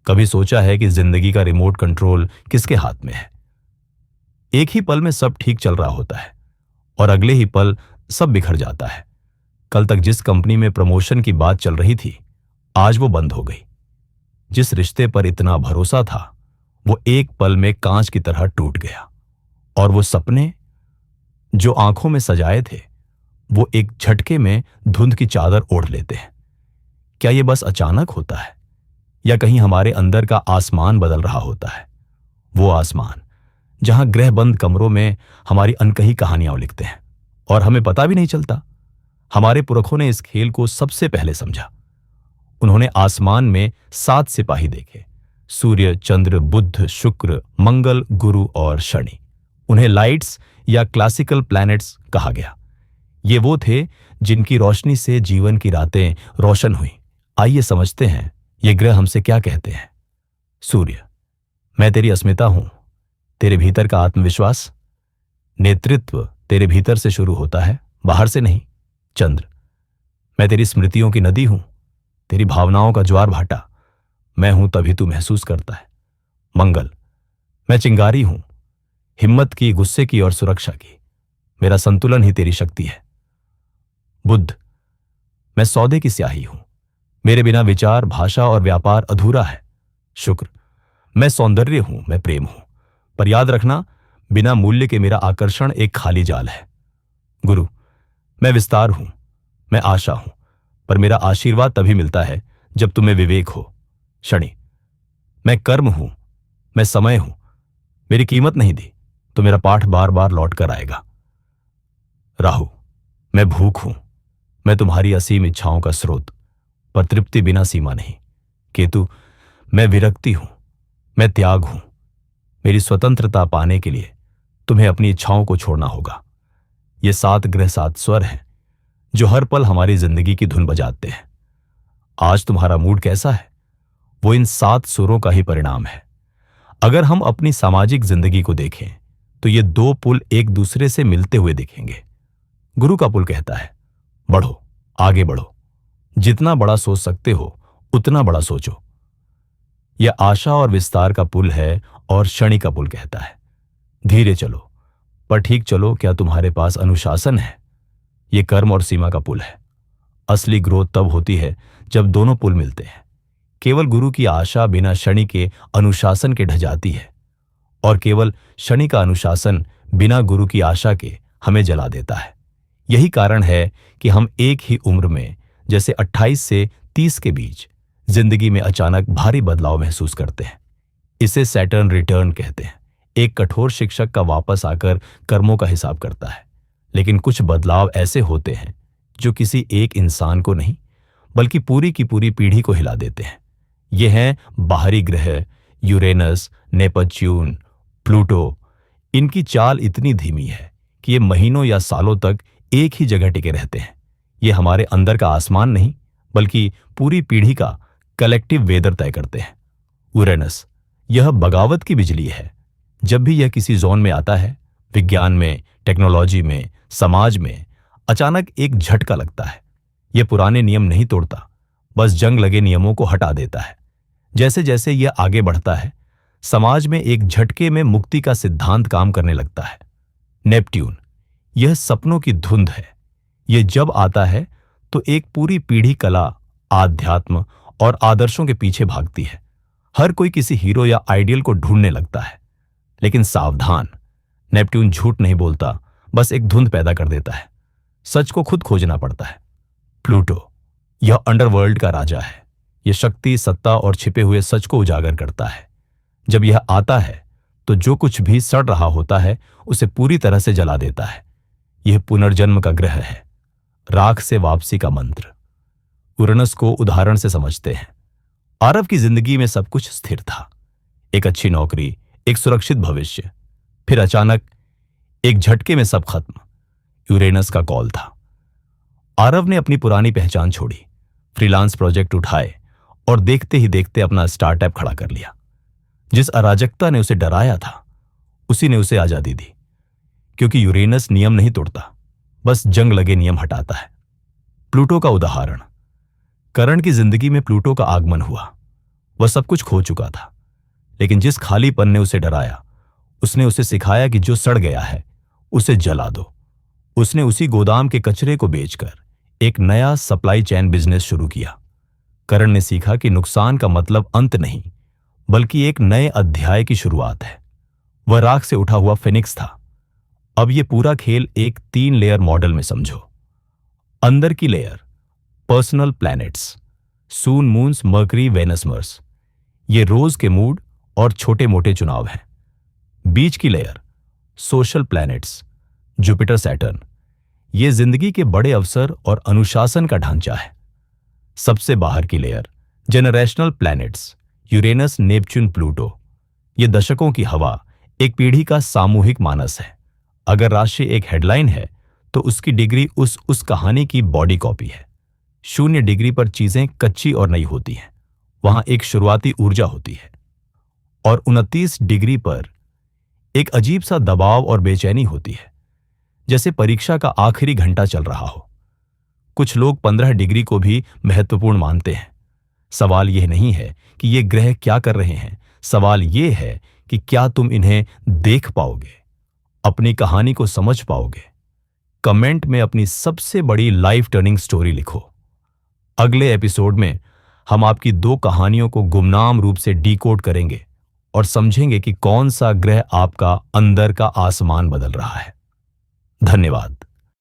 कभी सोचा है कि जिंदगी का रिमोट कंट्रोल किसके हाथ में है? एक ही पल में सब ठीक चल रहा होता है और अगले ही पल सब बिखर जाता है। कल तक जिस कंपनी में प्रमोशन की बात चल रही थी, आज वो बंद हो गई। जिस रिश्ते पर इतना भरोसा था, वो एक पल में कांच की तरह टूट गया। और वो सपने जो आंखों में सजाए थे, वो एक झटके में धुंध की चादर ओढ़ लेते हैं। क्या ये बस अचानक होता है, या कहीं हमारे अंदर का आसमान बदल रहा होता है? वो आसमान जहां गृहबंद कमरों में हमारी अनकही कहानियां लिखते हैं और हमें पता भी नहीं चलता। हमारे पुरखों ने इस खेल को सबसे पहले समझा। उन्होंने आसमान में 7 सिपाही देखे, सूर्य, चंद्र, बुध, शुक्र, मंगल, गुरु और शनि। उन्हें लाइट्स या क्लासिकल प्लैनेट्स कहा गया। ये वो थे जिनकी रोशनी से जीवन की रातें रोशन हुई। आइए समझते हैं ये ग्रह हमसे क्या कहते हैं। सूर्य, मैं तेरी अस्मिता हूं, तेरे भीतर का आत्मविश्वास। नेतृत्व तेरे भीतर से शुरू होता है, बाहर से नहीं। चंद्र, मैं तेरी स्मृतियों की नदी हूं, तेरी भावनाओं का ज्वार भाटा। मैं हूं तभी तू महसूस करता है। मंगल, मैं चिंगारी हूं, हिम्मत की, गुस्से की और सुरक्षा की। मेरा संतुलन ही तेरी शक्ति है। बुध, मैं सौदे की स्याही हूं, मेरे बिना विचार, भाषा और व्यापार अधूरा है। शुक्र, मैं सौंदर्य हूं, मैं प्रेम हूं, पर याद रखना, बिना मूल्य के मेरा आकर्षण एक खाली जाल है। गुरु, मैं विस्तार हूं, मैं आशा हूं, पर मेरा आशीर्वाद तभी मिलता है जब तुम्हें विवेक हो। शनि, मैं कर्म हूं, मैं समय हूं, मेरी कीमत नहीं दी तो मेरा पाठ बार बार लौट कर आएगा। राहु, मैं भूख हूं, मैं तुम्हारी असीम इच्छाओं का स्रोत, पर तृप्ति बिना सीमा नहीं। केतु, मैं विरक्ति हूं, मैं त्याग हूं, मेरी स्वतंत्रता पाने के लिए तुम्हें अपनी इच्छाओं को छोड़ना होगा। ये 7 ग्रह 7 स्वर हैं जो हर पल हमारी जिंदगी की धुन बजाते हैं। आज तुम्हारा मूड कैसा है, वो इन 7 सुरों का ही परिणाम है। अगर हम अपनी सामाजिक जिंदगी को देखें तो ये 2 पुल एक दूसरे से मिलते हुए दिखेंगे। गुरु का पुल कहता है, बढ़ो, आगे बढ़ो, जितना बड़ा सोच सकते हो उतना बड़ा सोचो। यह आशा और विस्तार का पुल है। और शनि का पुल कहता है, धीरे चलो पर ठीक चलो, क्या तुम्हारे पास अनुशासन है? यह कर्म और सीमा का पुल है। असली ग्रोथ तब होती है जब दोनों पुल मिलते हैं। केवल गुरु की आशा बिना शनि के अनुशासन के ढह जाती है, और केवल शनि का अनुशासन बिना गुरु की आशा के हमें जला देता है। यही कारण है कि हम एक ही उम्र में, जैसे 28 से 30 के बीच, जिंदगी में अचानक भारी बदलाव महसूस करते हैं। इसे सैटर्न रिटर्न कहते हैं। एक कठोर शिक्षक का वापस आकर कर्मों का हिसाब करता है। लेकिन कुछ बदलाव ऐसे होते हैं जो किसी एक इंसान को नहीं, बल्कि पूरी की पूरी पीढ़ी को हिला देते हैं। ये हैं बाहरी ग्रह, यूरेनस, नेपच्यून, प्लूटो। इनकी चाल इतनी धीमी है कि ये महीनों या सालों तक एक ही जगह टिके रहते हैं। ये हमारे अंदर का आसमान नहीं, बल्कि पूरी पीढ़ी का कलेक्टिव वेदर तय करते हैं। यूरेनस, यह बगावत की बिजली है। जब भी यह किसी जोन में आता है, विज्ञान में, टेक्नोलॉजी में, समाज में, अचानक एक झटका लगता है। यह पुराने नियम नहीं तोड़ता, बस जंग लगे नियमों को हटा देता है। जैसे जैसे यह आगे बढ़ता है, समाज में एक झटके में मुक्ति का सिद्धांत काम करने लगता है। नेपट्यून, यह सपनों की धुंध है। यह जब आता है तो एक पूरी पीढ़ी कला, आध्यात्म और आदर्शों के पीछे भागती है। हर कोई किसी हीरो या आइडियल को ढूंढने लगता है। लेकिन सावधान, नेपट्यून झूठ नहीं बोलता, बस एक धुंध पैदा कर देता है। सच को खुद खोजना पड़ता है। प्लूटो, यह अंडरवर्ल्ड का राजा है। यह शक्ति, सत्ता और छिपे हुए सच को उजागर करता है। जब यह आता है तो जो कुछ भी सड़ रहा होता है उसे पूरी तरह से जला देता है। यह पुनर्जन्म का ग्रह है, राख से वापसी का मंत्र। यूरेनस को उदाहरण से समझते हैं। आरव की जिंदगी में सब कुछ स्थिर था, एक अच्छी नौकरी, एक सुरक्षित भविष्य। फिर अचानक एक झटके में सब खत्म। यूरेनस का कॉल था। आरव ने अपनी पुरानी पहचान छोड़ी, फ्रीलांस प्रोजेक्ट उठाए और देखते ही देखते अपना स्टार्टअप खड़ा कर लिया। जिस अराजकता ने उसे डराया था, उसी ने उसे आजादी दी। क्योंकि यूरेनस नियम नहीं तोड़ता, बस जंग लगे नियम हटाता है। प्लूटो का उदाहरण। करण की जिंदगी में प्लूटो का आगमन हुआ। वह सब कुछ खो चुका था, लेकिन जिस खालीपन ने उसे डराया, उसने उसे सिखाया कि जो सड़ गया है उसे जला दो। उसने उसी गोदाम के कचरे को बेचकर एक नया सप्लाई चेन बिजनेस शुरू किया। करण ने सीखा कि नुकसान का मतलब अंत नहीं, बल्कि एक नए अध्याय की शुरुआत है। वह राख से उठा हुआ फिनिक्स था। अब यह पूरा खेल एक 3 लेयर मॉडल में समझो। अंदर की लेयर पर्सनल प्लैनेट्स, सून, मून्स, मर्करी, वेनस, मर्स, ये रोज के मूड और छोटे मोटे चुनाव हैं। बीच की layer social planets, Jupiter, Saturn, ये जिंदगी के बड़े अवसर और अनुशासन का ढांचा है। सबसे बाहर की layer generational planets, Uranus, Neptune, Pluto, ये दशकों की हवा, एक पीढ़ी का सामूहिक मानस है। अगर राशि एक हेडलाइन है तो उसकी डिग्री उस कहानी की बॉडी कॉपी है। 0 डिग्री पर चीजें कच्ची और नई होती हैं, वहां एक शुरुआती ऊर्जा होती है। और 29 डिग्री पर एक अजीब सा दबाव और बेचैनी होती है, जैसे परीक्षा का आखिरी घंटा चल रहा हो। कुछ लोग 15 डिग्री को भी महत्वपूर्ण मानते हैं। सवाल यह नहीं है कि ये ग्रह क्या कर रहे हैं, सवाल यह है कि क्या तुम इन्हें देख पाओगे, अपनी कहानी को समझ पाओगे। कमेंट में अपनी सबसे बड़ी लाइफ टर्निंग स्टोरी लिखो। अगले एपिसोड में हम आपकी 2 कहानियों को गुमनाम रूप से डिकोड करेंगे और समझेंगे कि कौन सा ग्रह आपका अंदर का आसमान बदल रहा है। धन्यवाद।